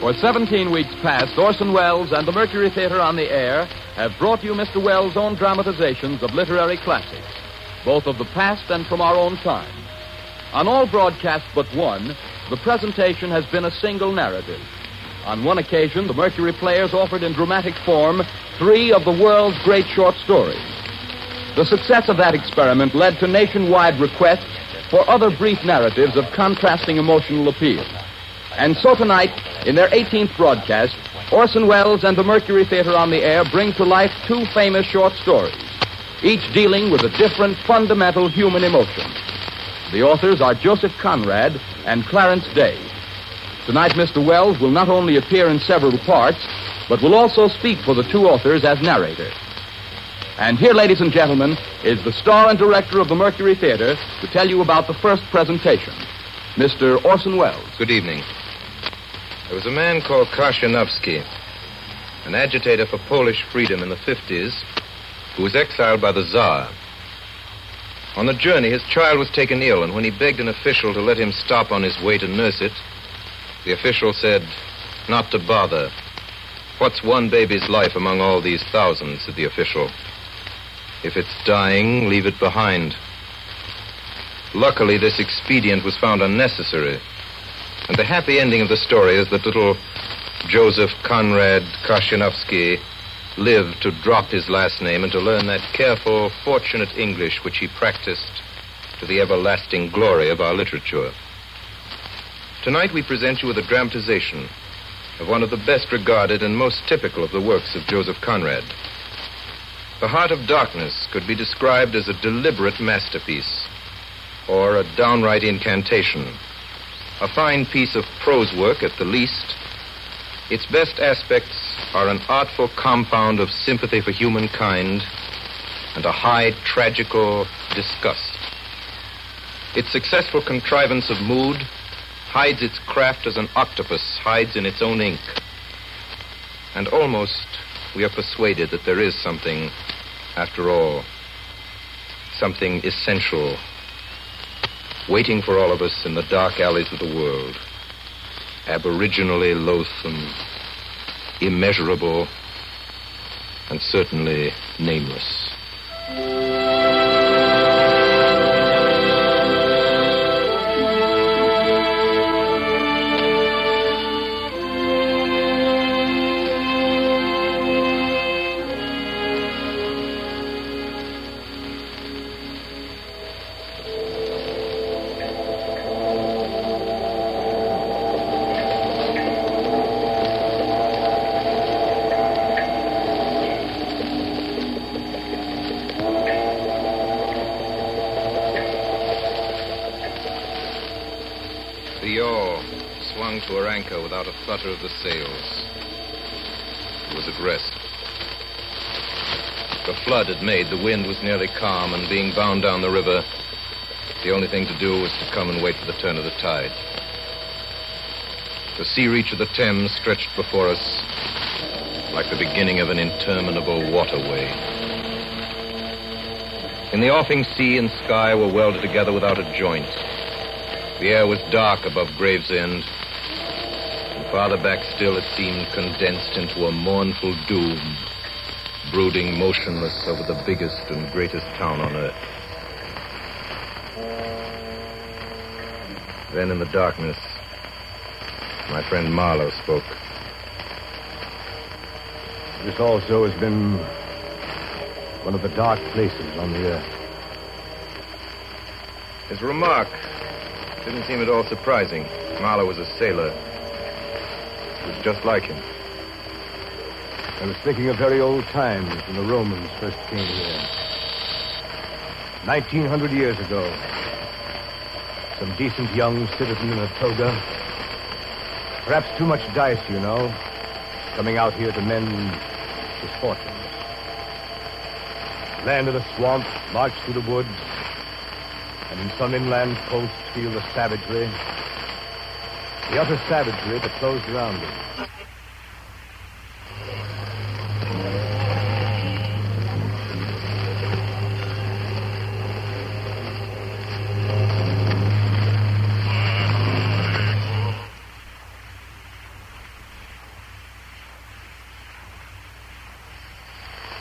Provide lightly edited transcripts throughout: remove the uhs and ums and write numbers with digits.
For 17 weeks past, Orson Welles and the Mercury Theatre on the air have brought you Mr. Welles' own dramatizations of literary classics, both of the past and from our own time. On all broadcasts but one, the presentation has been a single narrative. On one occasion, the Mercury players offered in dramatic form 3 of the world's great short stories. The success of that experiment led to nationwide requests for other brief narratives of contrasting emotional appeal. And so tonight, in their 18th broadcast, Orson Welles and the Mercury Theatre on the air bring to life 2 famous short stories, each dealing with a different fundamental human emotion. The authors are Joseph Conrad and Clarence Day. Tonight, Mr. Welles will not only appear in several parts, but will also speak for the 2 authors as narrator. And here, ladies and gentlemen, is the star and director of the Mercury Theatre to tell you about the first presentation, Mr. Orson Welles. Good evening. There was a man called Krashenovsky, an agitator for Polish freedom in the 50s, who was exiled by the Tsar. On the journey, his child was taken ill, and when he begged an official to let him stop on his way to nurse it, the official said, "Not to bother. What's one baby's life among all these thousands?" said the official. "If it's dying, leave it behind." Luckily, this expedient was found unnecessary, and the happy ending of the story is that little Joseph Conrad Krashenovsky lived to drop his last name and to learn that careful, fortunate English which he practiced to the everlasting glory of our literature. Tonight we present you with a dramatization of one of the best regarded and most typical of the works of Joseph Conrad. The Heart of Darkness could be described as a deliberate masterpiece, or a downright incantation. A fine piece of prose work at the least. Its best aspects are an artful compound of sympathy for humankind and a high tragical disgust. Its successful contrivance of mood hides its craft as an octopus hides in its own ink. And almost we are persuaded that there is something, after all, something essential, waiting for all of us in the dark alleys of the world, aboriginally loathsome, immeasurable, and certainly nameless. The yawl swung to her anchor without a flutter of the sails. It was at rest. The flood had made, the wind was nearly calm, and being bound down the river, the only thing to do was to come and wait for the turn of the tide. The sea reach of the Thames stretched before us like the beginning of an interminable waterway. In the offing, sea and sky were welded together without a joint. The air was dark above Gravesend, and farther back still it seemed condensed into a mournful doom, brooding motionless over the biggest and greatest town on earth. Then in the darkness, my friend Marlowe spoke. This also has been one of the dark places on the earth. His remark didn't seem at all surprising. Marlowe was a sailor. It was just like him. I was thinking of very old times when the Romans first came here. 1900 years ago. Some decent young citizen in a toga. Perhaps too much dice, you know, coming out here to mend his fortunes. Land of the swamp, march through the woods, and in some inland post feel the savagery, the utter savagery that closed around him.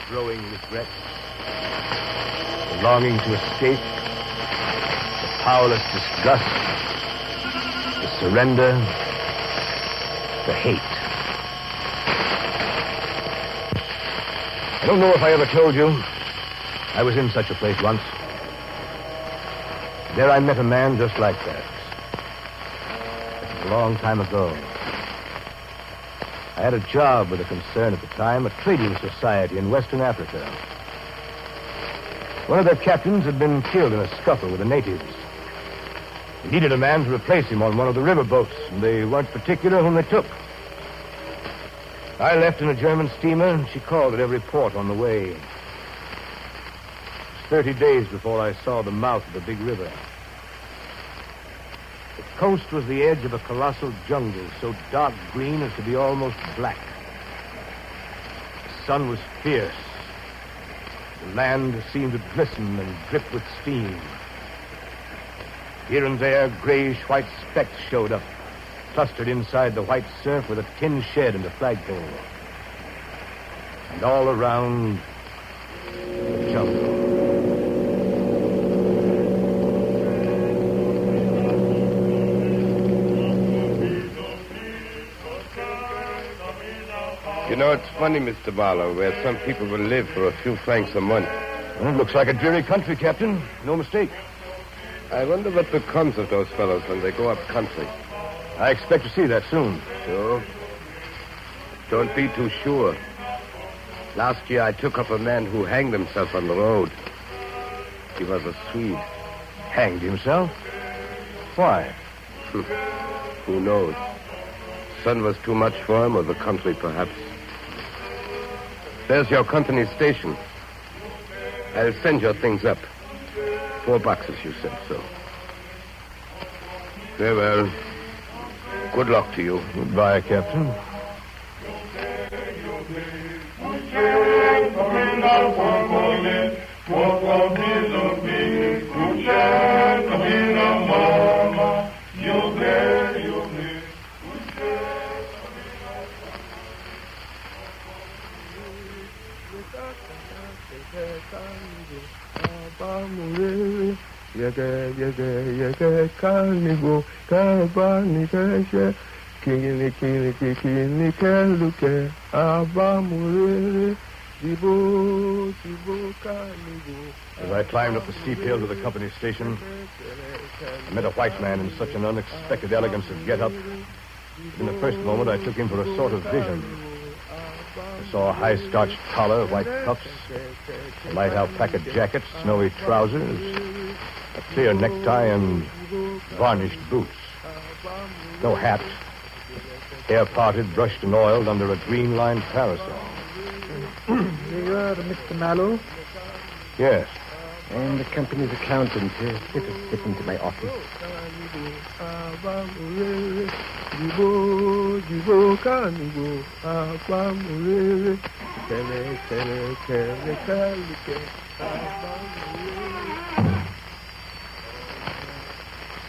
growing regret, the longing to escape, the powerless disgust, the surrender, the hate. I don't know if I ever told you, I was in such a place once. There I met a man just like that. It was a long time ago. I had a job with a concern at the time, a trading society in Western Africa. One of their captains had been killed in a scuffle with the natives. They needed a man to replace him on one of the river boats, and they weren't particular whom they took. I left in a German steamer, and she called at every port on the way. It was 30 days before I saw the mouth of the big river. The coast was the edge of a colossal jungle, so dark green as to be almost black. The sun was fierce. The land seemed to glisten and drip with steam. Here and there, grayish-white specks showed up, clustered inside the white surf with a tin shed and a flagpole. And all around, the jungle. You know, it's funny, Mr. Barlow, where some people will live for a few francs a month. Well, it looks like a dreary country, Captain. No mistake. I wonder what becomes of those fellows when they go up country. I expect to see that soon. So? Don't be too sure. Last year I took up a man who hanged himself on the road. He was a Swede. Hanged himself? Why? Who knows? Sun was too much for him, or the country, perhaps. There's your company station. I'll send your things up. 4 boxes, you said so. Very well. Good luck to you. Goodbye, Captain. As I climbed up the steep hill to the company station, I met a white man in such an unexpected elegance of get-up. In the first moment, I took him for a sort of vision. I saw a high-starched collar, white cuffs, a light alpaca jacket, snowy trousers, a clear necktie, and varnished boots. No hat. Hair parted, brushed and oiled under a green-lined parasol. Here you are, Mr. Mallow. Yes. I am the company's accountant. Let us step into my office.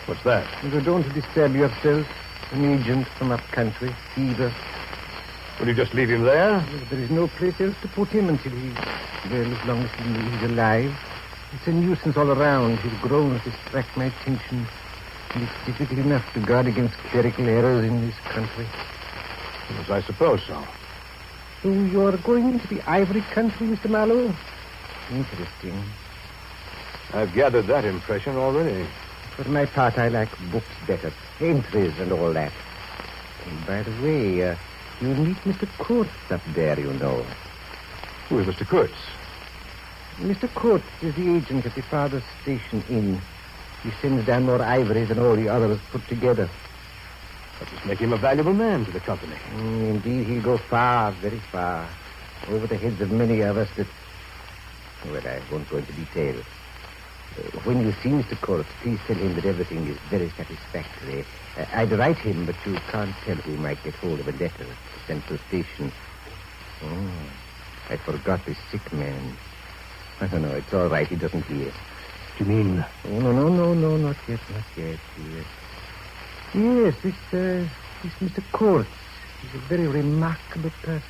What's that? You don't disturb yourself. An agent from up country, fever. Will you just leave him there? There is no place else to put him until he's... Well, as long as he's alive. It's a nuisance all around. His groans distract my attention. And it's difficult enough to guard against clerical errors in this country. Yes, I suppose so. So you're going into the ivory country, Mr. Mallow? Interesting. I've gathered that impression already. For my part, I like books better. Entries and all that. And by the way, you'll meet Mr. Kurtz up there, you know. Who is Mr. Kurtz? Mr. Kurtz is the agent at the father's station inn. He sends down more ivory than all the others put together. That must make him a valuable man to the company. Indeed, he'll go far, very far. Over the heads of many of us that... Well, I won't go into detail. When you see Mr. Kurtz, please tell him that everything is very satisfactory. I'd write him, but you can't tell who might get hold of a letter at the central station. Oh, I forgot the sick man. I don't know, it's all right, he doesn't hear. Do you mean... Oh, no, not yet. Yes, this Mr. Kurtz. He's a very remarkable person.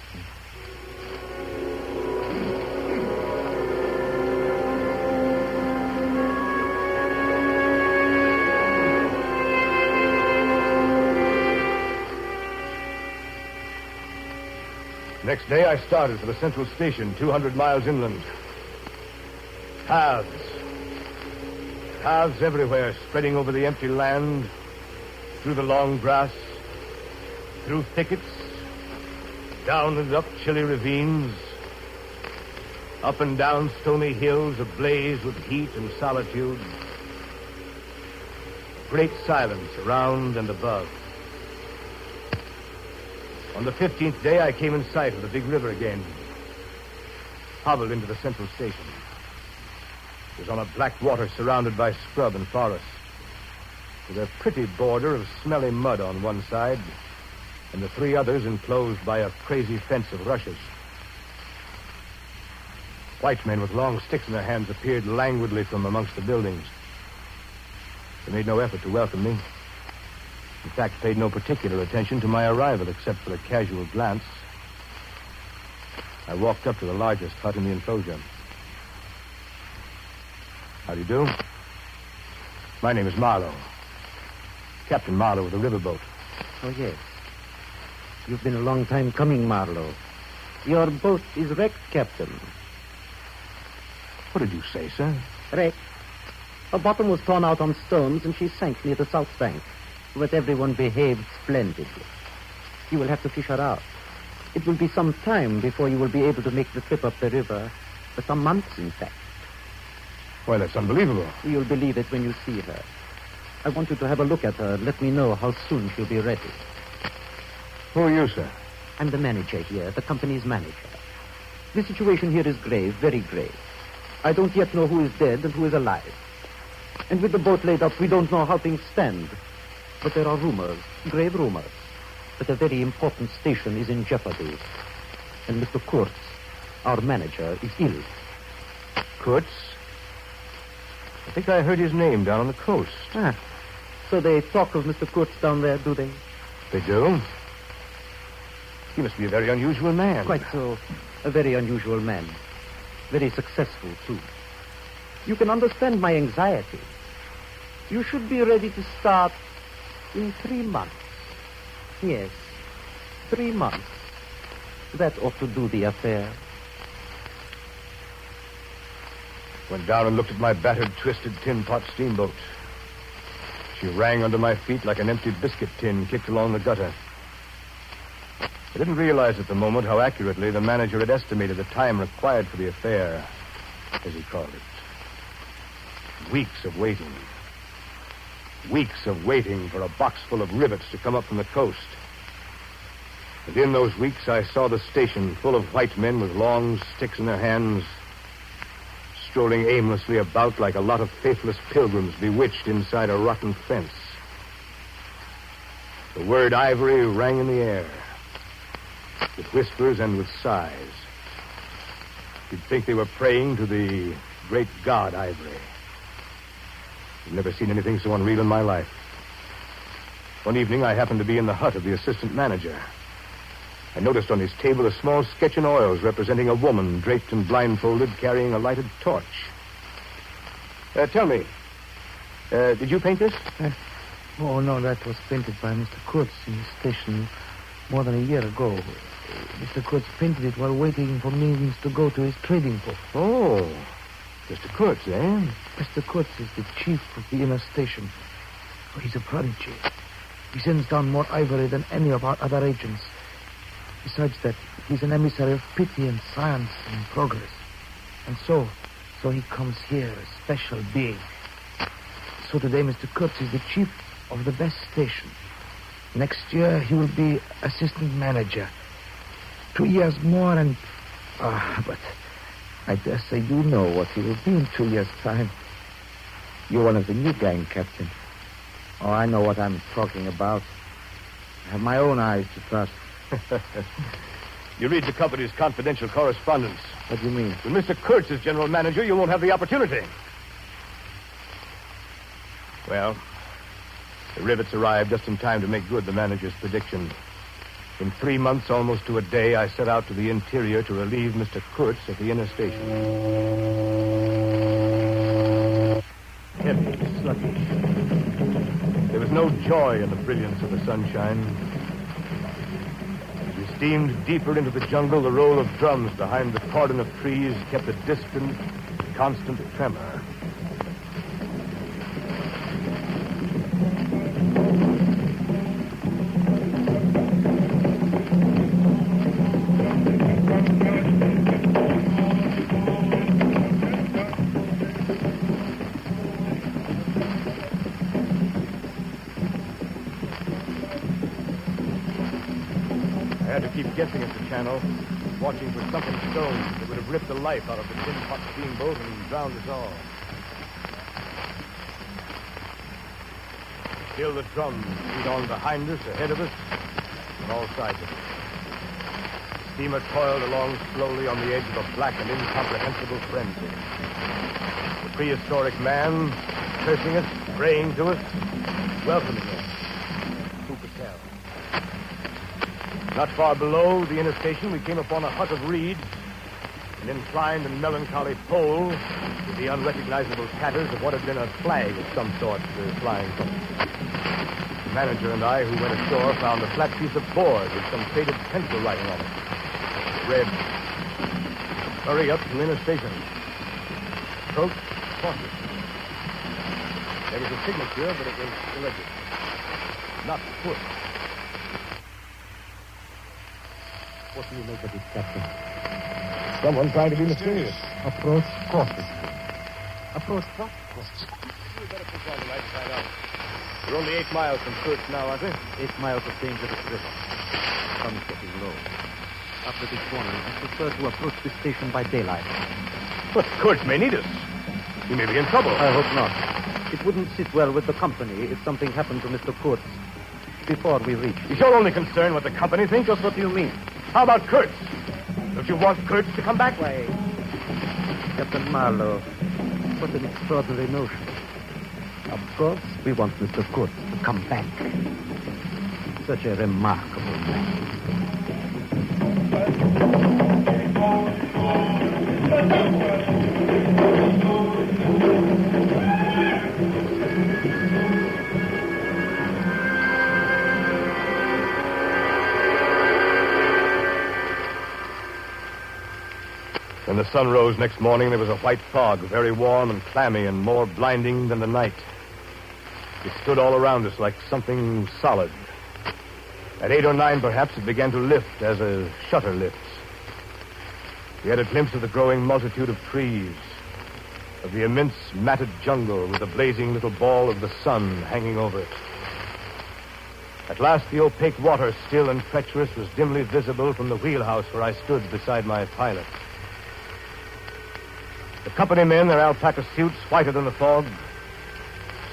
Next day, I started for the central station, 200 miles inland. Paths. Paths everywhere, spreading over the empty land, through the long grass, through thickets, down and up chilly ravines, up and down stony hills ablaze with heat and solitude. Great silence around and above. On the 15th day, I came in sight of the big river again. Hobbled into the central station. It was on a black water surrounded by scrub and forest, with a pretty border of smelly mud on one side, and the three others enclosed by a crazy fence of rushes. White men with long sticks in their hands appeared languidly from amongst the buildings. They made no effort to welcome me. In fact, paid no particular attention to my arrival, except for a casual glance. I walked up to the largest hut in the enclosure. How do you do? My name is Marlowe. Captain Marlowe of the riverboat. Oh, yes. You've been a long time coming, Marlowe. Your boat is wrecked, Captain. What did you say, sir? Wrecked. Her bottom was torn out on stones, and she sank near the south bank. But everyone behaved splendidly. You will have to fish her out. It will be some time before you will be able to make the trip up the river. For some months, in fact. Why, that's unbelievable. You'll believe it when you see her. I want you to have a look at her and let me know how soon she'll be ready. Who are you, sir? I'm the manager here, the company's manager. The situation here is grave, very grave. I don't yet know who is dead and who is alive. And with the boat laid up, we don't know how things stand. But there are rumors, grave rumors, that a very important station is in jeopardy. And Mr. Kurtz, our manager, is ill. Kurtz? I think I heard his name down on the coast. Ah, so they talk of Mr. Kurtz down there, do they? They do? He must be a very unusual man. Quite so. A very unusual man. Very successful, too. You can understand my anxiety. You should be ready to start in 3 months. Yes, 3 months. That ought to do the affair. Went down and looked at my battered, twisted tin pot steamboat. She rang under my feet like an empty biscuit tin kicked along the gutter. I didn't realize at the moment how accurately the manager had estimated the time required for the affair, as he called it. Weeks of waiting. Weeks of waiting for a box full of rivets to come up from the coast. And in those weeks, I saw the station full of white men with long sticks in their hands, strolling aimlessly about like a lot of faithless pilgrims bewitched inside a rotten fence. The word ivory rang in the air, with whispers and with sighs. You'd think they were praying to the great god Ivory. I've never seen anything so unreal in my life. One evening, I happened to be in the hut of the assistant manager. I noticed on his table a small sketch in oils representing a woman draped and blindfolded carrying a lighted torch. Tell me, did you paint this? Oh, no, that was painted by Mr. Kurtz in his station more than a year ago. Mr. Kurtz painted it while waiting for means to go to his trading post. Oh, Mr. Kurtz, eh? Mr. Kurtz is the chief of the inner station. Oh, he's a prodigy. He sends down more ivory than any of our other agents. Besides that, he's an emissary of pity and science and progress. And so he comes here, a special being. So today, Mr. Kurtz is the chief of the best station. Next year, he will be assistant manager. 2 years more and... but I dare say you know what he will be in 2 years' time. You're one of the new gang, Captain. Oh, I know what I'm talking about. I have my own eyes to trust. You read the company's confidential correspondence. What do you mean? When Mr. Kurtz is general manager, you won't have the opportunity. Well, the rivets arrived just in time to make good the manager's prediction. In 3 months, almost to a day, I set out to the interior to relieve Mr. Kurtz at the inner station. Heavy, sluggish. There was no joy in the brilliance of the sunshine. We steamed deeper into the jungle, the roll of drums behind the cordon of trees kept a distant, constant tremor. Guessing at the channel, watching for something stone that would have ripped the life out of the tin pot steamboat and drowned us all. Still the drums beat on behind us, ahead of us, on all sides of us. The steamer toiled along slowly on the edge of a black and incomprehensible frenzy. The prehistoric man cursing us, praying to us, welcoming us. Who could tell? Not far below the inner station, we came upon a hut of reeds, an inclined and melancholy pole with the unrecognizable tatters of what had been a flag of some sort flying from it. The manager and I, who went ashore, found a flat piece of board with some faded pencil writing on it. It read, "Hurry up to inner station. Approach cautious." There was a signature, but it was illegible. Not foot. What do you make of it, Captain? Someone trying to be mysterious. Approach cautiously. Approach what? We better push on tonight to find out. We're only 8 miles from Kurtz now, aren't we? 8 miles of dangerous river. Sun's getting low. After this morning, I prefer to approach the station by daylight. But Kurtz may need us. He may be in trouble. I hope not. It wouldn't sit well with the company if something happened to Mr. Kurtz before we reach. Is your only concern what the company thinks? Just what do you mean? How about Kurtz? Don't you want Kurtz to come back? Why, Captain Marlowe, what an extraordinary notion. Of course, we want Mr. Kurtz to come back. Such a remarkable man. When the sun rose next morning, there was a white fog, very warm and clammy and more blinding than the night. It stood all around us like something solid. At 8 or 9, perhaps, it began to lift as a shutter lifts. We had a glimpse of the growing multitude of trees, of the immense matted jungle with the blazing little ball of the sun hanging over it. At last, the opaque water, still and treacherous, was dimly visible from the wheelhouse where I stood beside my pilot. The company men, their alpaca suits whiter than the fog,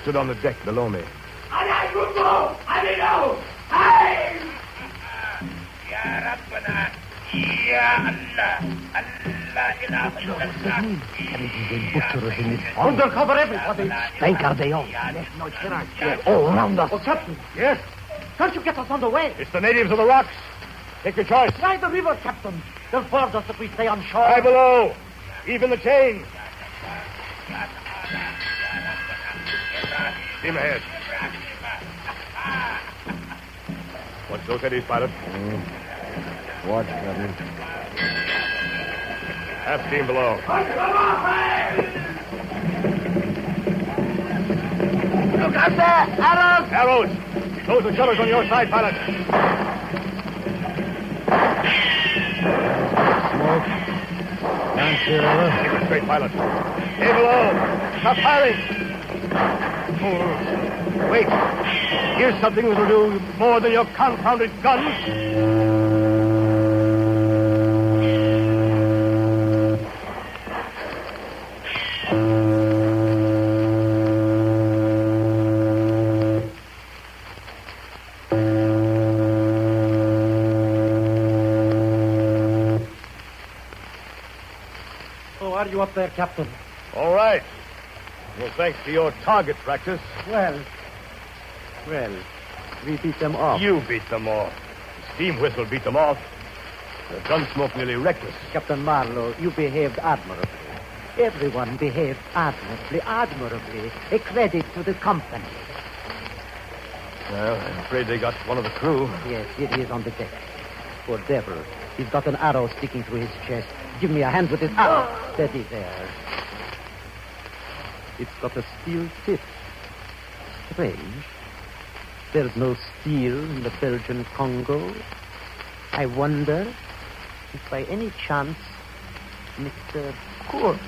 stood on the deck below me. Hugo! Hugo! Hey! Ya Rabbana! Ya Allah! Allah ilaha illallah! Undercover, everybody! Spanker they all. All around us. Oh, Captain! Yes? Can't you get us on the way? It's the natives of the rocks. Take your choice. Try the river, Captain. They'll force us if we stay on shore. Lie below. Even the chain. Steam ahead. Watch those eddies, pilot. Watch them. Half steam below. Look out there! Arrows! Arrows! Close the shutters on your side, pilot. Smoke. Can't see river. Keep it straight, pilot. Stay below. Stop firing. Fools. Wait. Here's something that'll do more than your confounded guns. Are you up there, Captain? All right. Well, thanks to your target practice. Well, we beat them off. You beat them off. The steam whistle beat them off. The gun smoke nearly wrecked us. Captain Marlowe, you behaved admirably. Everyone behaved admirably. A credit to the company. Well, I'm afraid they got one of the crew. Yes, it is on the deck. Poor devil. He's got an arrow sticking through his chest. Give me a hand with this arrow. Steady there. It's got a steel tip. Strange. There's no steel in the Belgian Congo. I wonder if by any chance Mr. Kurtz.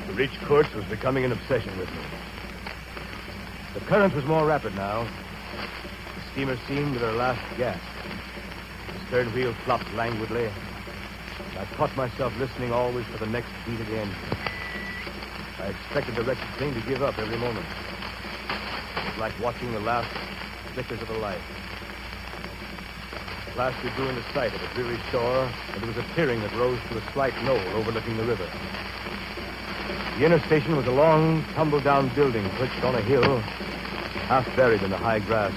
To reach Kurtz was becoming an obsession with me. The current was more rapid now. The steamer seemed at her last gasp. The stern wheel flopped languidly. I caught myself listening always for the next beat of the engine. I expected the wretched thing to give up every moment. It was like watching the last flickers of a light. At last we drew into sight of a dreary shore, and there was a clearing that rose to a slight knoll overlooking the river. The inner station was a long, tumble-down building perched on a hill, half buried in the high grass,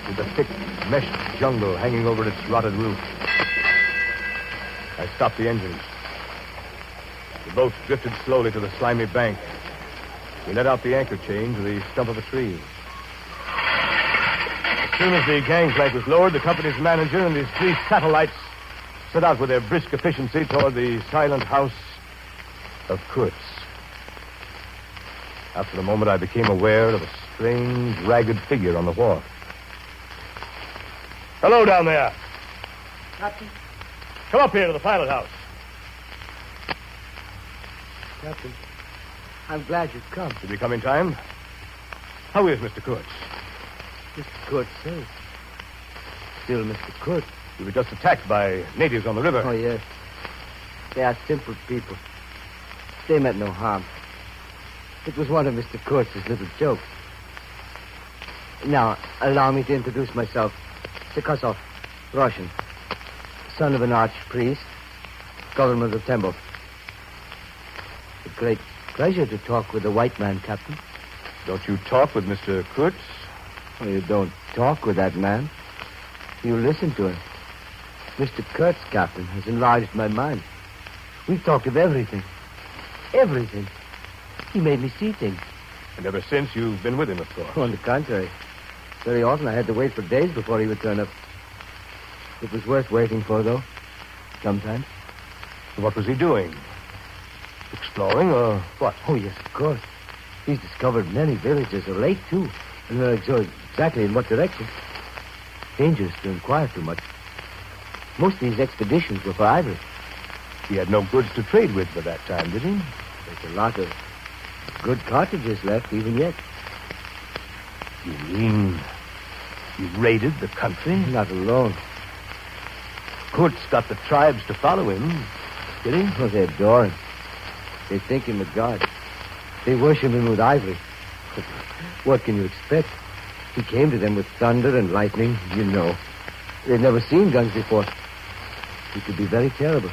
with the thick, meshed jungle hanging over its rotted roof. I stopped the engines. The boat drifted slowly to the slimy bank. We let out the anchor chain to the stump of a tree. As soon as the gangplank was lowered, the company's manager and his 3 satellites set out with their brisk efficiency toward the silent house of Kurtz. After a moment, I became aware of a strange, ragged figure on the wharf. Hello down there. Captain. Come up here to the pilot house. Captain, I'm glad you've come. Did we come in time? How is Mr. Kurtz? Mr. Kurtz safe. Still Mr. Kurtz. We were just attacked by natives on the river. Oh, yes. They are simple people. They meant no harm. It was one of Mr. Kurtz's little jokes. Now, allow me to introduce myself. Sekosov, Russian. Son of an archpriest, governor of Temple. A great pleasure to talk with a white man, Captain. Don't you talk with Mr. Kurtz? Well, you don't talk with that man. You listen to him. Mr. Kurtz, Captain, has enlarged my mind. We've talked of everything. Everything. He made me see things. And ever since, you've been with him, of course. On the contrary. Very often I had to wait for days before he would turn up. It was worth waiting for, though. Sometimes. What was he doing? Exploring, or what? Oh, yes, of course. He's discovered many villages, or late, too. And not sure exactly in what direction. Dangerous to inquire too much. Most of these expeditions were for ivory. He had no goods to trade with by that time, did he? There's a lot of good cartridges left, even yet. You mean he raided the country? Not alone. Kurtz got the tribes to follow him, did he? Oh, they adore him. They think him a god. They worship him with ivory. What can you expect? He came to them with thunder and lightning, you know. They've never seen guns before. He could be very terrible.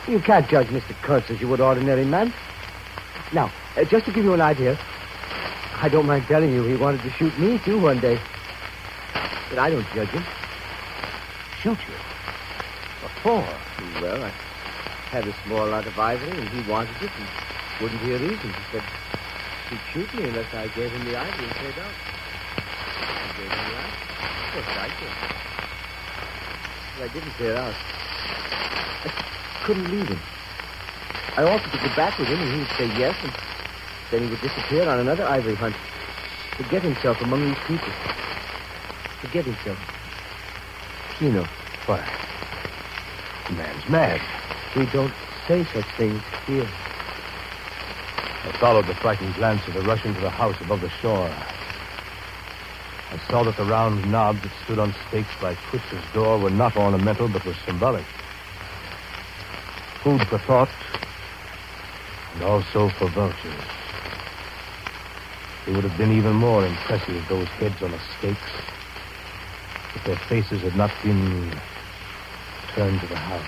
You can't judge Mr. Kurtz as you would ordinary man. Now, just to give you an idea, I don't mind telling you he wanted to shoot me, too, one day. But I don't judge him. Shoot you? What for? Well, I had a small lot of ivory, and he wanted it, and wouldn't hear reason. He said he'd shoot me unless I gave him the ivory and paid out. I gave him the ivory. Of course, I did. But I didn't clear out. I couldn't leave him. I offered to go back with him, and he would say yes, and then he would disappear on another ivory hunt. Forget himself among these people. Forget himself. You know. Why? The man's mad. We don't say such things here. I followed the frightened glance of the Russian to the house above the shore. I saw that the round knobs that stood on stakes by Kurtz's door were not ornamental, but were symbolic. Food for thought, and also for vultures. They would have been even more impressive, those heads on the stakes, if their faces had not been turned to the house.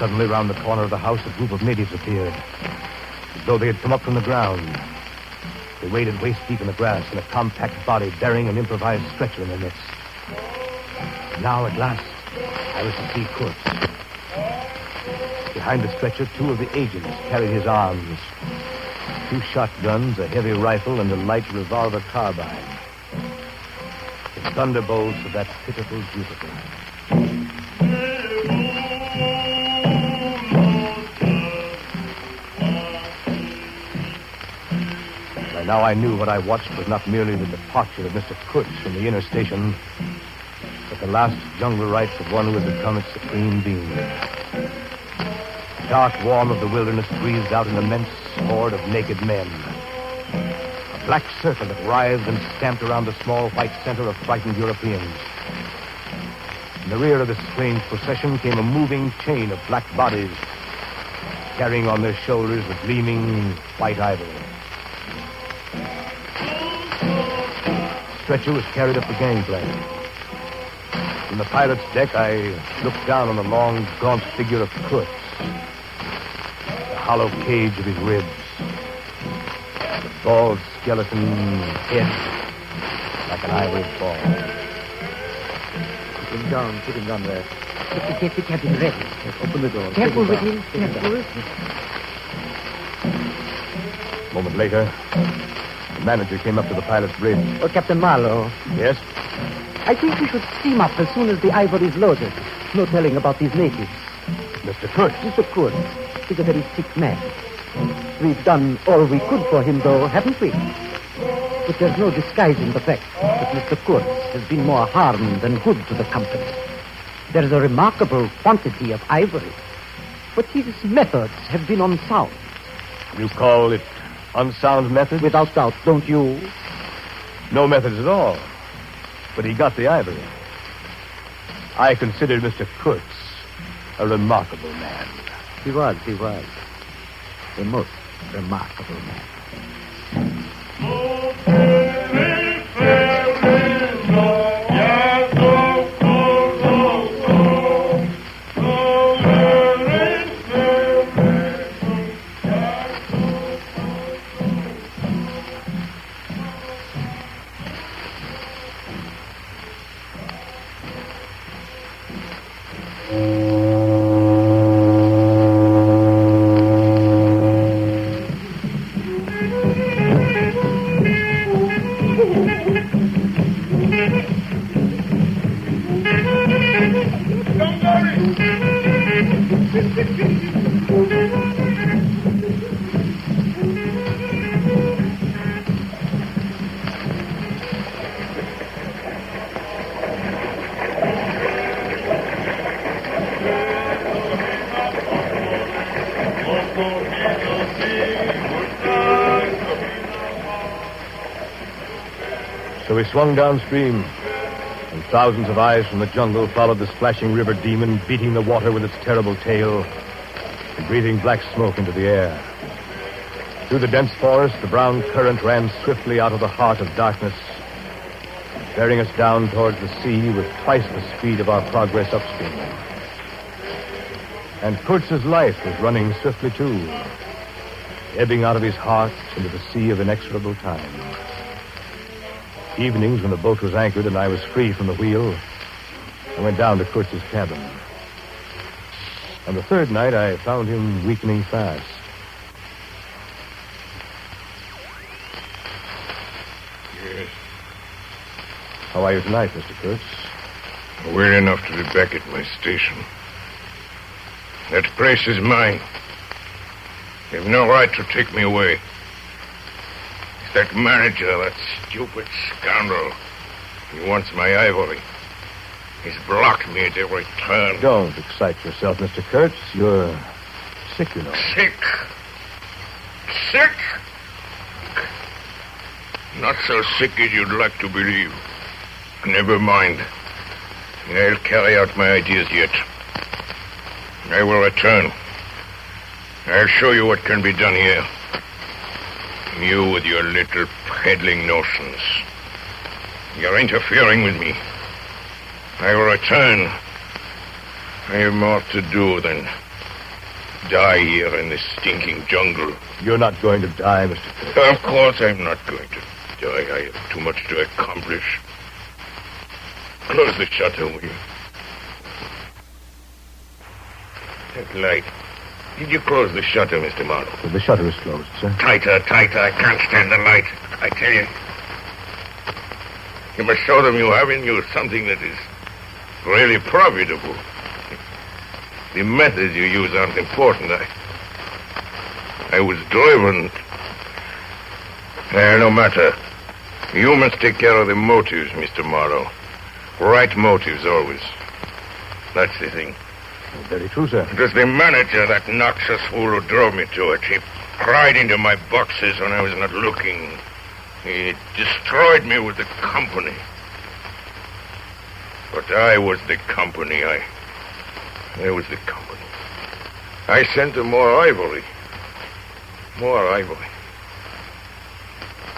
Suddenly, round the corner of the house, a group of natives appeared, as though they had come up from the ground. They waded waist-deep in the grass, in a compact body bearing an improvised stretcher in their midst. Now, at last, I was to see Kurtz. Behind the stretcher, 2 of the agents carried his arms. 2 shotguns, a heavy rifle, and a light revolver carbine. The thunderbolts of that pitiful Jupiter. By now I knew what I watched was not merely the departure of Mr. Kurtz from the inner station, but the last jungle rites of one who had become its supreme being. The dark warmth of the wilderness breathed out an immense horde of naked men. A black circle that writhed and stamped around the small white center of frightened Europeans. In the rear of this strange procession came a moving chain of black bodies, carrying on their shoulders the gleaming white ivory. The stretcher was carried up the gangplank. From the pilot's deck, I looked down on the long, gaunt figure of Kurtz. The hollow cage of his ribs. The bald skeleton head like an ivory ball. Put him down there. Get the cabin ready. Open the door. Careful with him. Careful. A moment later, the manager came up to the pilot's bridge. Oh, Captain Marlowe. Yes? I think we should steam up as soon as the ivory's loaded. No telling about these natives. Mr. Kurtz. Mr. Kurtz. He's a very sick man. We've done all we could for him, though, haven't we? But there's no disguising the fact that Mr. Kurtz has been more harm than good to the company. There's a remarkable quantity of ivory, but his methods have been unsound. You call it unsound methods? Without doubt, don't you? No methods at all. But he got the ivory. I consider Mr. Kurtz a remarkable man. He was. A most remarkable man. So we swung downstream, and thousands of eyes from the jungle followed the splashing river demon, beating the water with its terrible tail and breathing black smoke into the air. Through the dense forest, the brown current ran swiftly out of the heart of darkness, bearing us down towards the sea with twice the speed of our progress upstream. And Kurtz's life was running swiftly, too, ebbing out of his heart into the sea of inexorable time. Evenings, when the boat was anchored and I was free from the wheel, I went down to Kurtz's cabin. On the third night, I found him weakening fast. Yes. How are you tonight, Mr. Kurtz? Well enough to be back at my station. That place is mine. You've no right to take me away. It's that manager, that stupid scoundrel. He wants my ivory. He's blocked me at every turn. Don't excite yourself, Mr. Kurtz. You're sick, you know. Sick? Sick? Not so sick as you'd like to believe. Never mind. I'll carry out my ideas yet. I will return. I'll show you what can be done here. You with your little peddling notions. You're interfering with me. I will return. I have more to do than die here in this stinking jungle. You're not going to die, Mr. Kurtz. Of course I'm not going to die. I have too much to accomplish. Close the shutter, will you? That light. Did you close the shutter, Mr. Marlowe? The shutter is closed, sir. Tighter, tighter. I can't stand the light. I tell you. You must show them you have in you something that is really profitable. The methods you use aren't important. I was driven. No matter. You must take care of the motives, Mr. Morrow. Right motives, always. That's the thing. Very true, sir. It was the manager, that noxious fool, who drove me to it. He pried into my boxes when I was not looking. He destroyed me with the company. But I was the company. I was the company. I sent them more ivory. More ivory.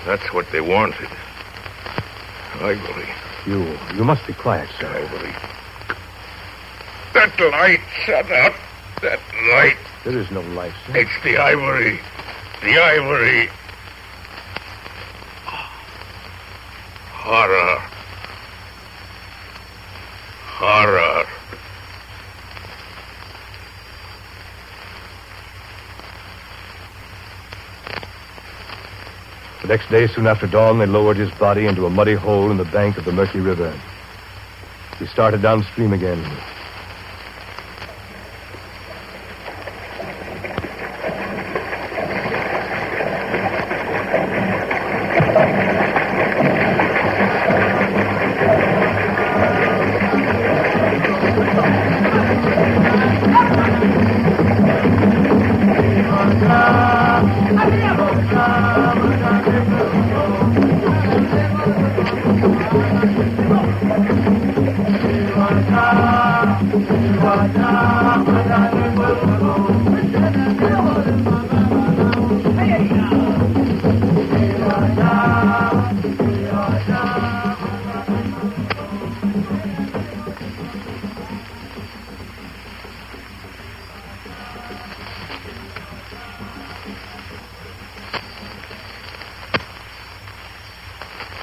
That's what they wanted. Ivory. You must be quiet, sir. Ivory. That light, shut up. That light. There is no light, sir. It's the ivory. The ivory. Horror. Horror. The next day, soon after dawn, they lowered his body into a muddy hole in the bank of the Mercury River. He started downstream again.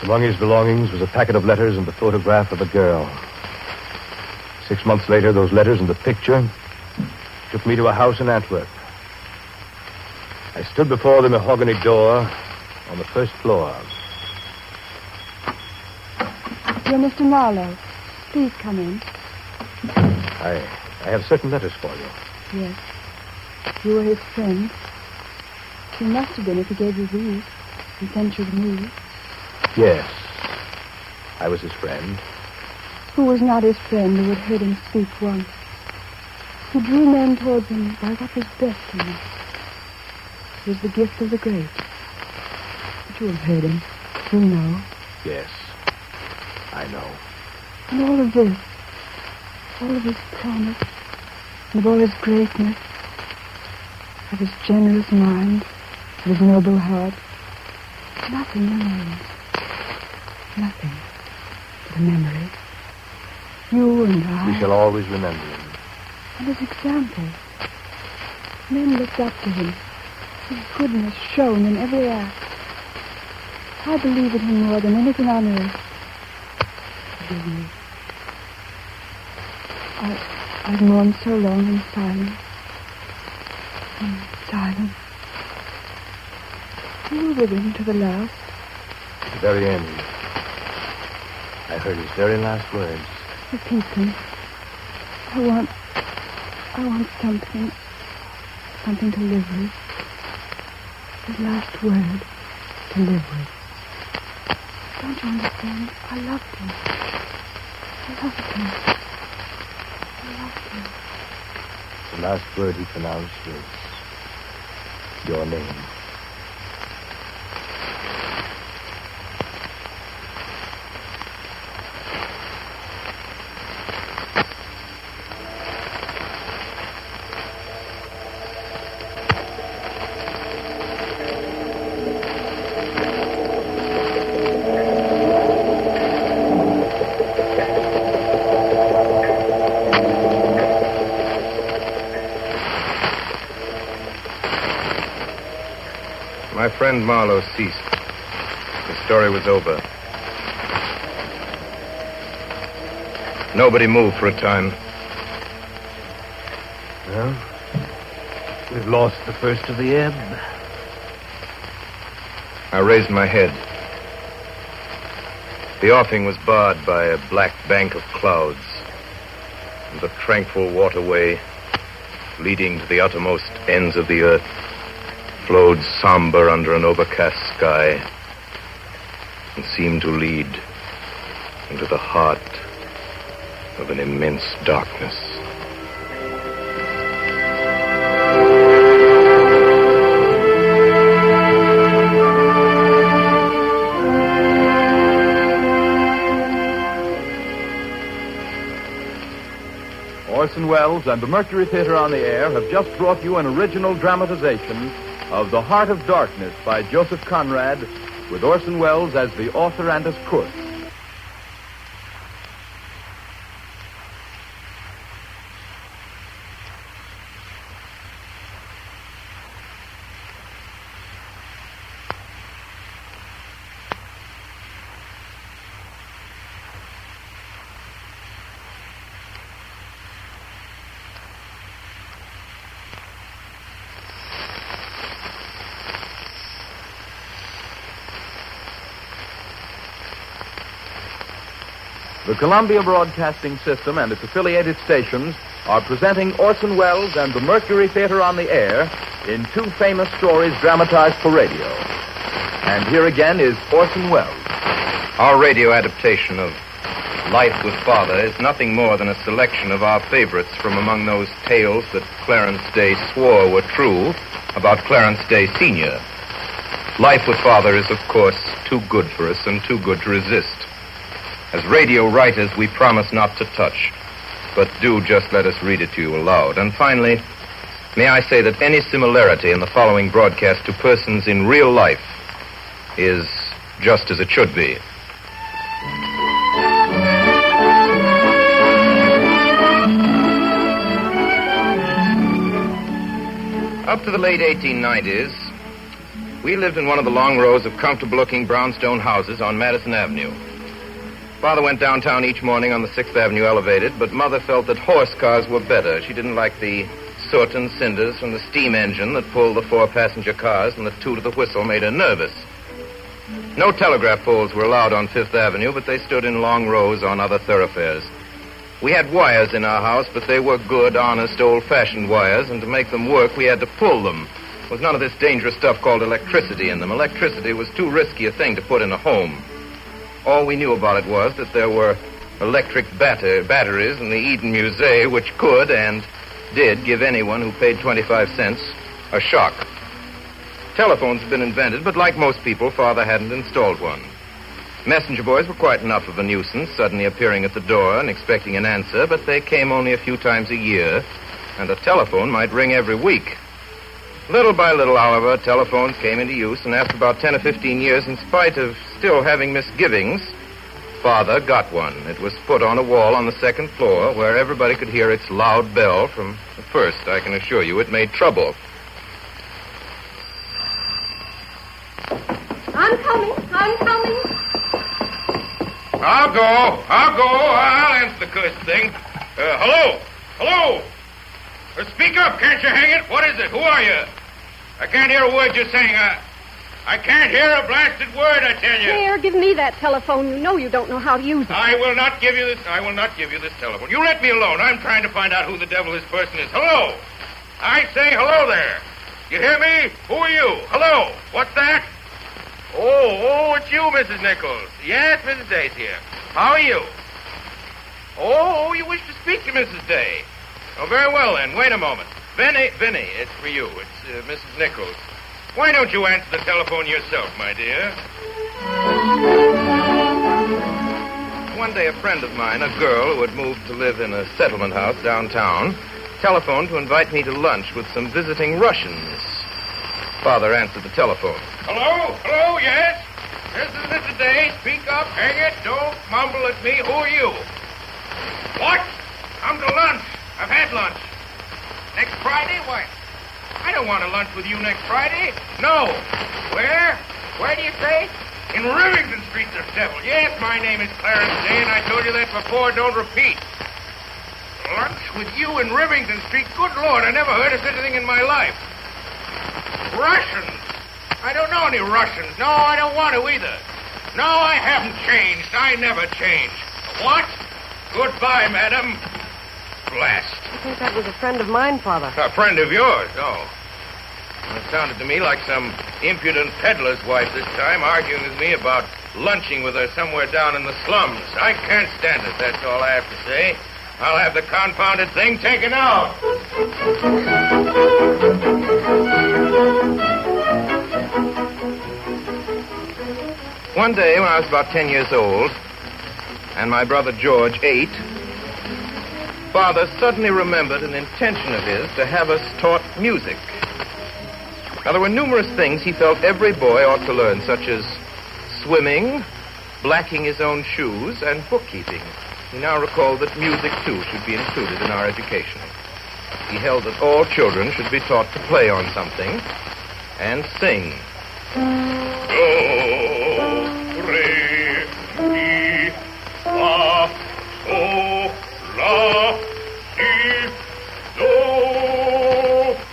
Among his belongings was a packet of letters and the photograph of a girl. 6 months later, those letters and the picture took me to a house in Antwerp. I stood before the mahogany door on the first floor. You're Mr. Marlowe. Please come in. I have certain letters for you. Yes. You were his friend. You must have been if he gave you these and sent you to me. Yes. I was his friend. Who was not his friend who had heard him speak once? Who drew men towards him by what was best in them? It was the gift of the great. But you have heard him. You know. Yes. I know. And all of this, all of his promise, and of all his greatness, of his generous mind, of his noble heart, nothing remains. Nothing but a memory. You and I. We shall always remember him. And his example. Men looked up to him. His goodness shone in every act. I believe in him more than anything on earth. Forgive me. I've mourned so long in silence. In silence. You were with him to the last. At the very end. I heard his very last words. Repeat them. I want something to live with. His last word to live with. Don't you understand? I loved him. I loved him. I loved him. The last word he pronounced was your name. friend Marlowe ceased. The story was over. Nobody moved for a time. Well, we've lost the first of the ebb. I raised my head. The offing was barred by a black bank of clouds, and the tranquil waterway leading to the uttermost ends of the earth flowed somber under an overcast sky and seemed to lead into the heart of an immense darkness. Orson Welles and the Mercury Theatre on the Air have just brought you an original dramatization of The Heart of Darkness by Joseph Conrad, with Orson Welles as the author and as Kurtz. The Columbia Broadcasting System and its affiliated stations are presenting Orson Welles and the Mercury Theatre on the Air in two famous stories dramatized for radio. And here again is Orson Welles. Our radio adaptation of Life with Father is nothing more than a selection of our favorites from among those tales that Clarence Day swore were true about Clarence Day Sr. Life with Father is, of course, too good for us and too good to resist. As radio writers, we promise not to touch, but do just let us read it to you aloud. And finally, may I say that any similarity in the following broadcast to persons in real life is just as it should be. Up to the late 1890s, we lived in one of the long rows of comfortable-looking brownstone houses on Madison Avenue. Father went downtown each morning on the 6th Avenue elevated, but Mother felt that horse cars were better. She didn't like the soot and cinders from the steam engine that pulled the 4-passenger cars, and the toot of the whistle made her nervous. No telegraph poles were allowed on 5th Avenue, but they stood in long rows on other thoroughfares. We had wires in our house, but they were good, honest, old-fashioned wires, and to make them work, we had to pull them. There was none of this dangerous stuff called electricity in them. Electricity was too risky a thing to put in a home. All we knew about it was that there were electric batteries in the Eden Museum which could and did give anyone who paid 25 cents a shock. Telephones had been invented, but like most people, Father hadn't installed one. Messenger boys were quite enough of a nuisance, suddenly appearing at the door and expecting an answer, but they came only a few times a year, and a telephone might ring every week. Little by little, however, telephones came into use, and after about 10 or 15 years, in spite of still having misgivings, Father got one. It was put on a wall on the 2nd floor where everybody could hear its loud bell from the first. I can assure you it made trouble. I'm coming. I'll go. I'll answer the cursed thing. Hello? Speak up, can't you hang it? What is it? Who are you? I can't hear a word you're saying. I can't hear a blasted word, I tell you. Here, give me that telephone. You know you don't know how to use it. I will not give you this telephone. You let me alone. I'm trying to find out who the devil this person is. Hello? I say hello there. You hear me? Who are you? Hello? What's that? Oh, it's you, Mrs. Nichols. Yes, Mrs. Day's here. How are you? Oh, you wish to speak to Mrs. Day. Oh, very well, then. Wait a moment. Vinny, it's for you. It's Mrs. Nichols. Why don't you answer the telephone yourself, my dear? One day, a friend of mine, a girl who had moved to live in a settlement house downtown, telephoned to invite me to lunch with some visiting Russians. Father answered the telephone. Hello, yes? This is Mrs. Day. Speak up, hang it. Don't mumble at me. Who are you? What? Come to lunch. I've had lunch. Next Friday? Why, I don't want to lunch with you next Friday. No. Where? Where do you say? In Rivington Street, the devil. Yes, my name is Clarence Day, and I told you that before. Don't repeat. Lunch with you in Rivington Street? Good Lord, I never heard of such a thing in my life. Russians? I don't know any Russians. No, I don't want to either. No, I haven't changed. I never change. What? Goodbye, madam. Blast. I think that was a friend of mine, Father. A friend of yours? Oh. It sounded to me like some impudent peddler's wife this time, arguing with me about lunching with her somewhere down in the slums. I can't stand it, that's all I have to say. I'll have the confounded thing taken out. One day when I was about 10 years old, and my brother George 8, Father suddenly remembered an intention of his to have us taught music. Now, there were numerous things he felt every boy ought to learn, such as swimming, blacking his own shoes, and bookkeeping. He now recalled that music, too, should be included in our education. He held that all children should be taught to play on something and sing. Do, re, mi, fa, sol, la, si, do.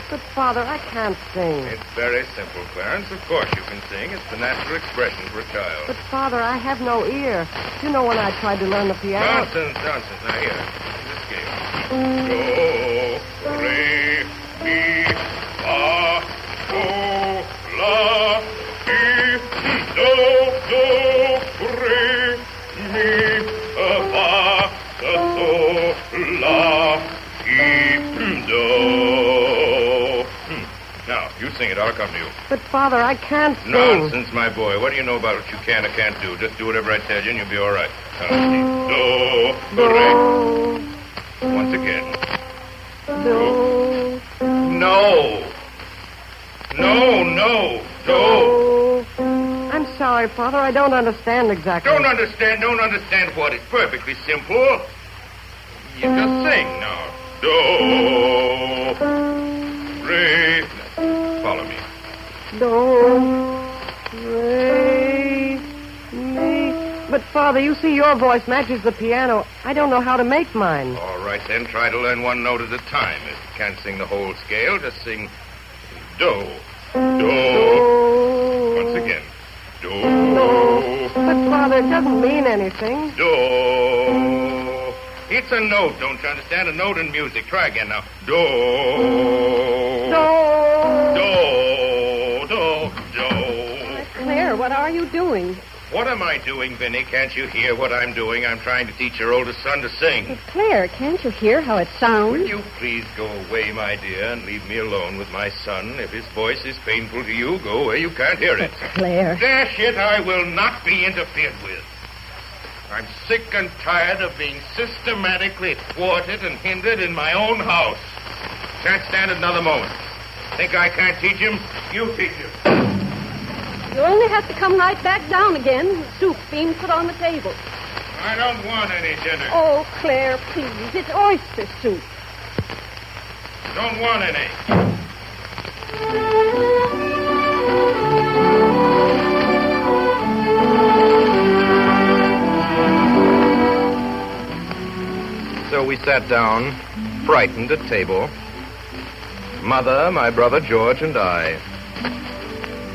But, Father, I can't sing. It's very simple, Clarence. Of course you can sing. It's the natural expression for a child. But, Father, I have no ear. You know when I tried to learn the piano... Nonsense. Now, here. This scale. Do, re, mi, fa, sol, la, si, do, re, mi, fa, sol, la, si, do. Now, you sing it. I'll come to you. But, Father, I can't sing. Nonsense, my boy. What do you know about what you can or can't do? Just do whatever I tell you and you'll be all right. Do, re. Once again. Do. No. Do. I'm sorry, Father. I don't understand exactly. Don't understand what? It's perfectly simple. You just sing now. Do, re. Follow me. Do, re, mi. But, Father, you see your voice matches the piano. I don't know how to make mine. All right, then. Try to learn one note at a time. If you can't sing the whole scale, just sing do. Do. Once again. Do. No. But, Father, it doesn't mean anything. Do. It's a note, don't you understand? A note in music. Try again now. Do. Claire, what are you doing? What am I doing, Vinny? Can't you hear what I'm doing? I'm trying to teach your oldest son to sing. But, Claire, can't you hear how it sounds? Will you please go away, my dear, and leave me alone with my son? If his voice is painful to you, go away. You can't hear it. But, Claire... Dash it, I will not be interfered with. I'm sick and tired of being systematically thwarted and hindered in my own house. Can't stand it another moment. Think I can't teach him? You teach him. You only have to come right back down again. The soup's being put on the table. I don't want any dinner. Oh, Claire, please. It's oyster soup. Don't want any. So we sat down, frightened at table. Mother, my brother George, and I.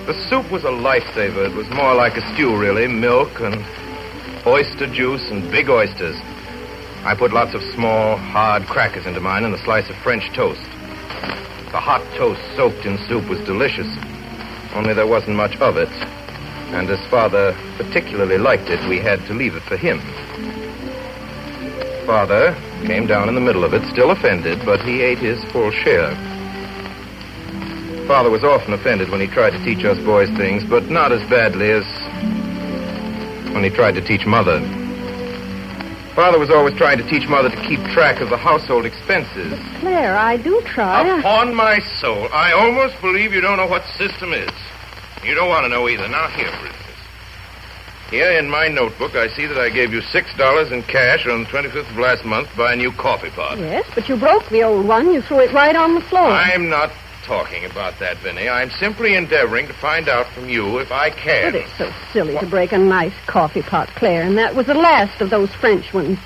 The soup was a lifesaver. It was more like a stew, really. Milk and oyster juice and big oysters. I put lots of small, hard crackers into mine and a slice of French toast. The hot toast soaked in soup was delicious, only there wasn't much of it. And as Father particularly liked it, we had to leave it for him. Father came down in the middle of it, still offended, but he ate his full share. Father was often offended when he tried to teach us boys things, but not as badly as when he tried to teach Mother. Father was always trying to teach Mother to keep track of the household expenses. But, Claire, I do try. Upon my soul, I almost believe you don't know what system is. You don't want to know either. Now, here, for instance. Here in my notebook, I see that I gave you $6 in cash on the 25th of last month to buy a new coffee pot. Yes, but you broke the old one. You threw it right on the floor. I'm not talking about that, Vinny. I'm simply endeavoring to find out from you if I can. But it's so silly to break a nice coffee pot, Claire, and that was the last of those French ones.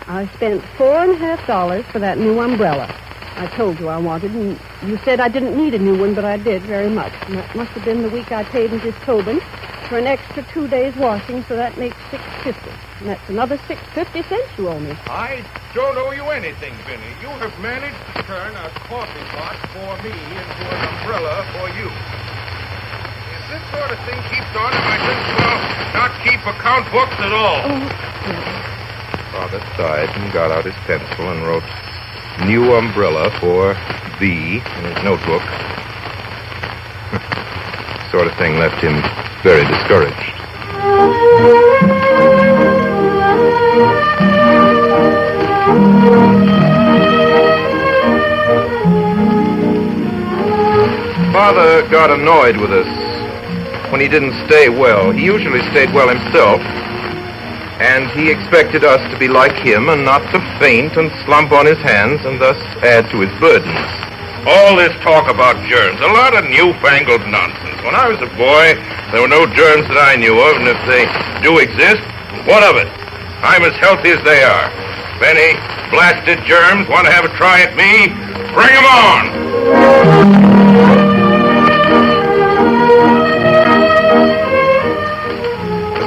I spent $4.50 for that new umbrella. I told you I wanted, and you said I didn't need a new one, but I did very much. And that must have been the week I paid Mrs. Tobin for an extra 2 days washing, so that makes $6.50. And that's another 6.50 you owe me. I don't owe you anything, Vinny. You have managed to turn a coffee pot for me into an umbrella for you. If this sort of thing keeps on, I might as well not keep account books at all. Father sighed and got out his pencil and wrote new umbrella for thee in his notebook. Sort of thing left him very discouraged. Father got annoyed with us when he didn't stay well. He usually stayed well himself, and he expected us to be like him and not to faint and slump on his hands and thus add to his burdens. All this talk about germs, a lot of newfangled nonsense. When I was a boy, there were no germs that I knew of, and if they do exist, what of it? I'm as healthy as they are. If any blasted germs want to have a try at me, bring them on!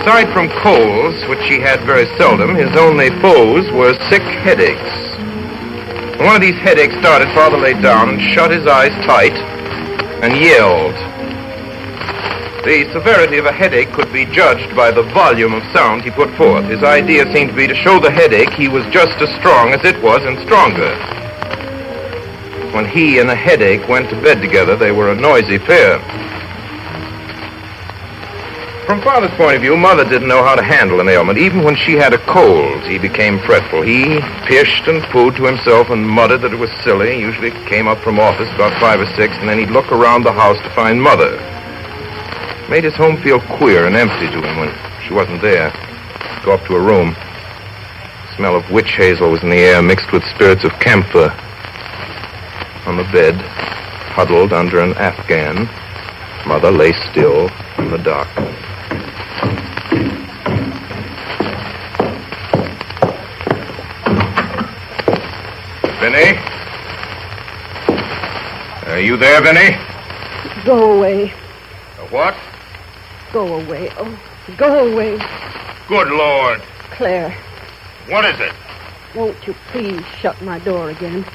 Aside from colds, which he had very seldom, his only foes were sick headaches. When one of these headaches started, Father lay down and shut his eyes tight and yelled. The severity of a headache could be judged by the volume of sound he put forth. His idea seemed to be to show the headache he was just as strong as it was and stronger. When he and a headache went to bed together, they were a noisy pair. From Father's point of view, Mother didn't know how to handle an ailment. Even when she had a cold, he became fretful. He pished and pooed to himself and muttered that it was silly. He usually came up from office about 5 or 6, and then he'd look around the house to find Mother. It made his home feel queer and empty to him when she wasn't there. He'd go up to her room. The smell of witch hazel was in the air, mixed with spirits of camphor. On the bed, huddled under an Afghan, Mother lay still in the dark. Vinny? Are you there, Vinny? Go away. What? Go away. Oh, go away. Good Lord. Claire, What is it? won't you please shut my door again?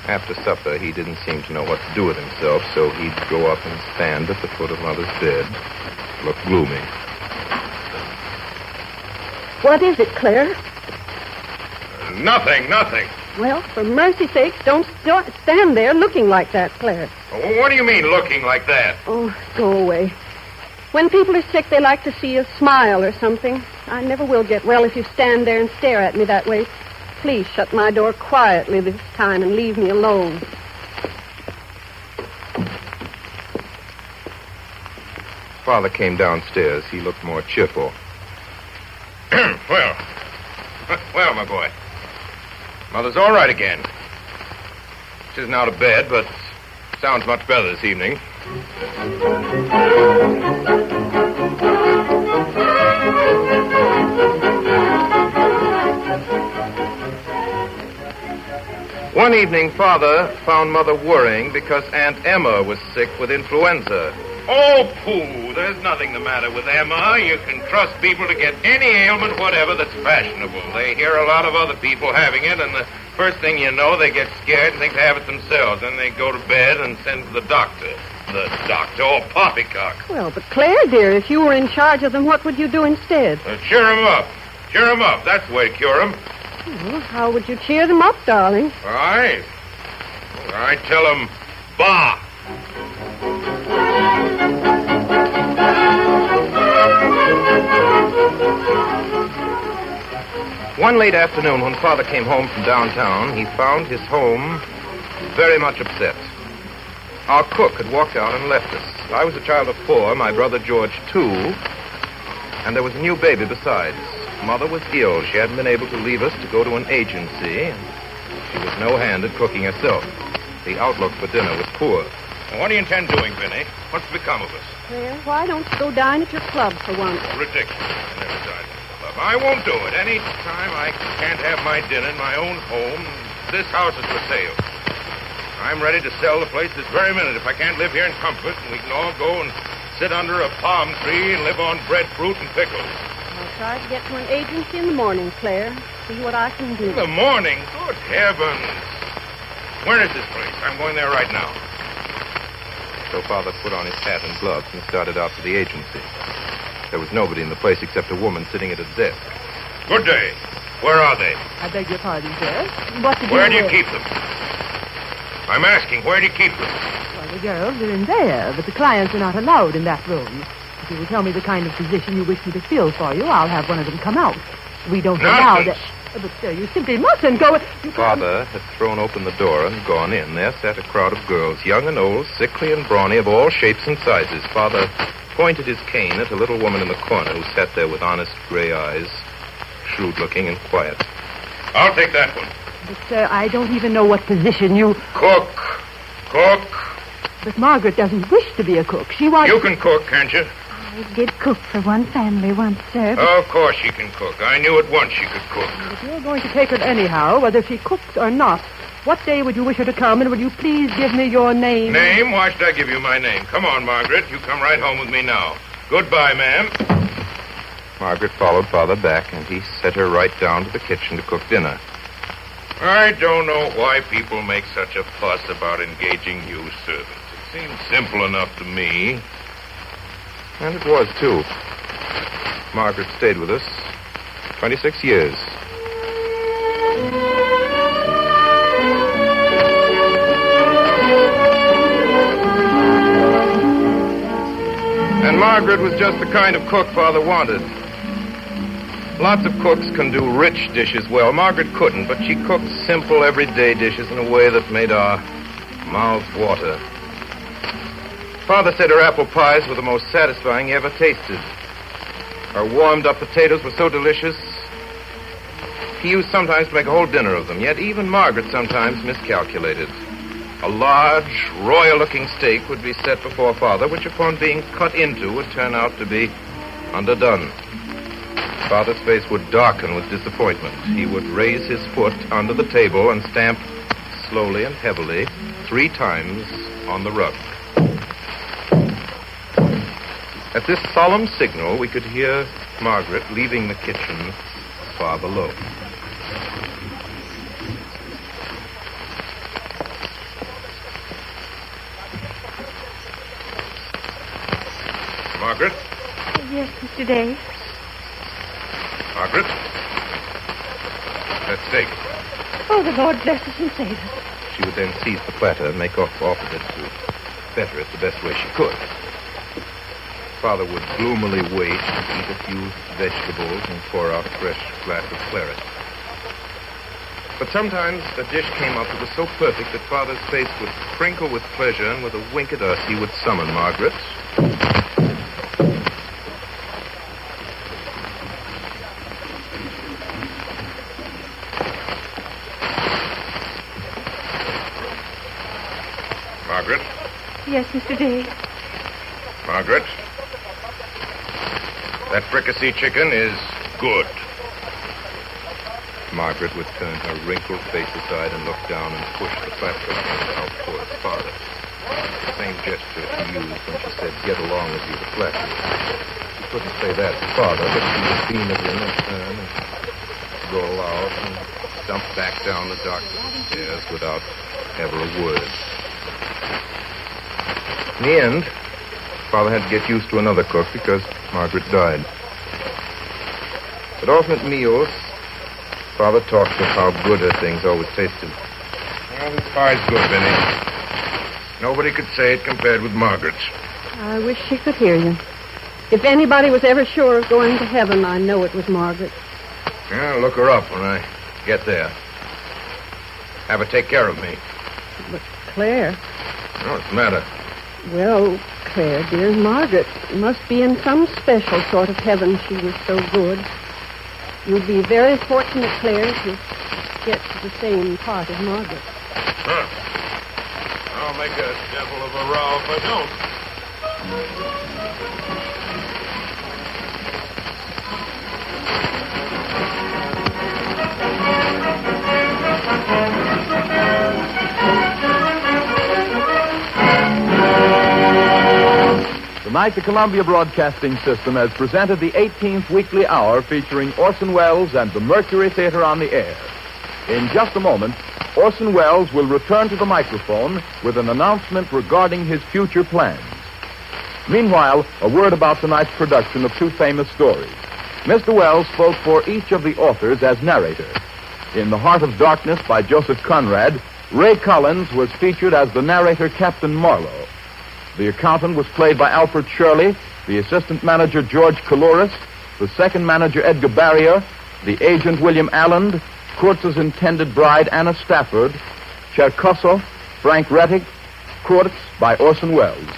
After supper, he didn't seem to know what to do with himself, so he'd go up and stand at the foot of Mother's bed, look gloomy. What is it, Claire? Nothing. Well, for mercy's sake, don't stand there looking like that, Claire. What do you mean, looking like that? Oh, go away. When people are sick, they like to see a smile or something. I never will get well if you stand there and stare at me that way. Please shut my door quietly this time and leave me alone. Father came downstairs. He looked more cheerful. Well, my boy. Mother's all right again. She isn't out of bed, but sounds much better this evening. One evening, Father found Mother worrying because Aunt Emma was sick with influenza. Oh, pooh, there's nothing the matter with Emma. You can trust people to get any ailment whatever that's fashionable. They hear a lot of other people having it, and the first thing you know, they get scared and think they have it themselves. Then they go to bed and send for the doctor. The doctor, oh, poppycock. Well, but Claire, dear, if you were in charge of them, what would you do instead? Cheer 'em up. Cheer 'em up. That's the way to cure 'em. Well, how would you cheer them up, darling? I tell 'em, bah. One late afternoon, when Father came home from downtown, he found his home very much upset. Our cook had walked out and left us. I was a child of 4, my brother George 2, and there was a new baby besides. Mother was ill. She hadn't been able to leave us to go to an agency. She was no hand at cooking herself. The outlook for dinner was poor. Well, what do you intend doing, Vinny? What's become of us? Claire, why don't you go dine at your club for once? Ridiculous. I never died in the club. I won't do it. Any time I can't have my dinner in my own home, this house is for sale. I'm ready to sell the place this very minute if I can't live here in comfort, and we can all go and sit under a palm tree and live on breadfruit and pickles. I'll try to get to an agency in the morning, Claire. See what I can do. In the morning? Good heavens. Where is this place? I'm going there right now. So Father put on his hat and gloves and started out for the agency. There was nobody in the place except a woman sitting at a desk. Good day. Where are they? I beg your pardon, sir. Where do you keep them? I'm asking, where do you keep them? Well, the girls are in there, but the clients are not allowed in that room. If you will tell me the kind of position you wish me to fill for you, I'll have one of them come out. We don't allow that. But, sir, you simply mustn't go... Father had thrown open the door and gone in. There sat a crowd of girls, young and old, sickly and brawny, of all shapes and sizes. Father pointed his cane at a little woman in the corner who sat there with honest gray eyes, shrewd-looking and quiet. I'll take that one. But, sir, I don't even know what position you... Cook. But Margaret doesn't wish to be a cook. She wants... You can cook, can't you? I did cook for one family once, sir. Oh, of course she can cook. I knew at once she could cook. If you're going to take her anyhow, whether she cooks or not, what day would you wish her to come, and would you please give me your name? Name? Why should I give you my name? Come on, Margaret. You come right home with me now. Goodbye, ma'am. Margaret followed Father back, and he set her right down to the kitchen to cook dinner. I don't know why people make such a fuss about engaging new servants. It seems simple enough to me. And it was, too. Margaret stayed with us 26 years. And Margaret was just the kind of cook Father wanted. Lots of cooks can do rich dishes well. Margaret couldn't, but she cooked simple, everyday dishes in a way that made our mouths water. Father said her apple pies were the most satisfying he ever tasted. Her warmed-up potatoes were so delicious, he used sometimes to make a whole dinner of them. Yet even Margaret sometimes miscalculated. A large, royal-looking steak would be set before Father, which upon being cut into would turn out to be underdone. Father's face would darken with disappointment. He would raise his foot under the table and stamp slowly and heavily 3 times on the rug. At this solemn signal, we could hear Margaret leaving the kitchen far below. Margaret? Yes, Mr. Day. Margaret? That steak. Oh, the Lord bless us and save us. She would then seize the platter and make off of it to better it the best way she could. Father would gloomily wait and eat a few vegetables and pour out a fresh glass of claret. But sometimes a dish came up that was so perfect that Father's face would crinkle with pleasure, and with a wink at us, he would summon Margaret. Margaret? Yes, Mr. Day. Margaret? That fricassee chicken is good. Margaret would turn her wrinkled face aside and look down and push the platform out towards Father. The same gesture she used when she said, "Get along with you," to Fletcher. She couldn't say that to Father, but she would beam at him and turn and roll out and stump back down the dark stairs without ever a word. In the end, Father had to get used to another cook because Margaret died. At alternate meals, Father talked of how good her things always tasted. Well, this pie's good, Vinny. Nobody could say it compared with Margaret's. I wish she could hear you. If anybody was ever sure of going to heaven, I know it was Margaret. Yeah, I'll look her up when I get there. Have her take care of me. But Claire... What's the matter? Well, Claire, dear, Margaret must be in some special sort of heaven. She was so good. You'd be very fortunate, Claire, if you get to the same part as Margaret. Huh. I'll make a devil of a row if I don't. Tonight, the Columbia Broadcasting System has presented the 18th weekly hour featuring Orson Welles and the Mercury Theatre on the air. In just a moment, Orson Welles will return to the microphone with an announcement regarding his future plans. Meanwhile, a word about tonight's production of two famous stories. Mr. Welles spoke for each of the authors as narrator. In The Heart of Darkness by Joseph Conrad, Ray Collins was featured as the narrator Captain Marlowe. The accountant was played by Alfred Shirley, the assistant manager George Coulouris, the second manager Edgar Barrier, the agent William Alland, Kurtz's intended bride Anna Stafford, Cherkosov, Frank Rettig, Kurtz by Orson Welles.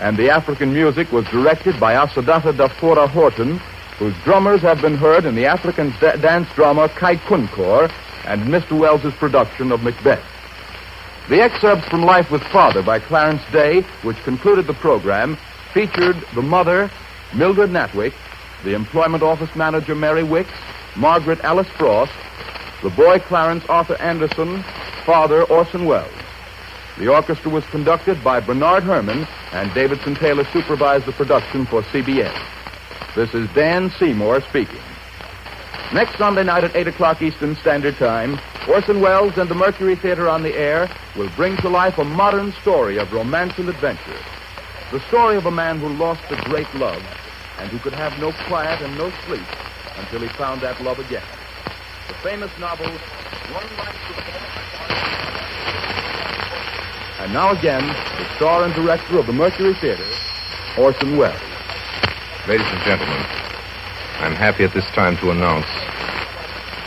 And the African music was directed by Asadata Dafora Horton, whose drummers have been heard in the African dance drama Kai Kunkor and Mr. Welles's production of Macbeth. The excerpts from Life with Father by Clarence Day, which concluded the program, featured the mother, Mildred Natwick, the employment office manager Mary Wicks, Margaret Alice Frost, the boy Clarence Arthur Anderson, father Orson Welles. The orchestra was conducted by Bernard Herrmann, and Davidson Taylor supervised the production for CBS. This is Dan Seymour speaking. Next Sunday night at 8 o'clock Eastern Standard Time, Orson Welles and the Mercury Theatre on the air will bring to life a modern story of romance and adventure. The story of a man who lost a great love and who could have no quiet and no sleep until he found that love again. The famous novel, One Life to And now again, the star and director of the Mercury Theatre, Orson Welles. Ladies and gentlemen, I'm happy at this time to announce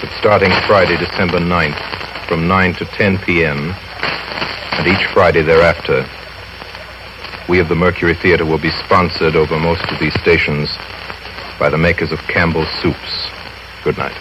that starting Friday, December 9th, from 9 to 10 p.m., and each Friday thereafter, we of the Mercury Theatre will be sponsored over most of these stations by the makers of Campbell's Soups. Good night.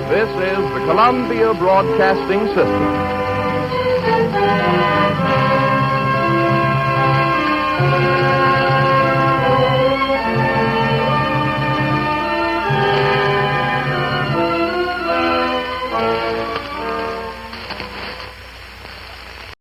This is the Columbia Broadcasting System.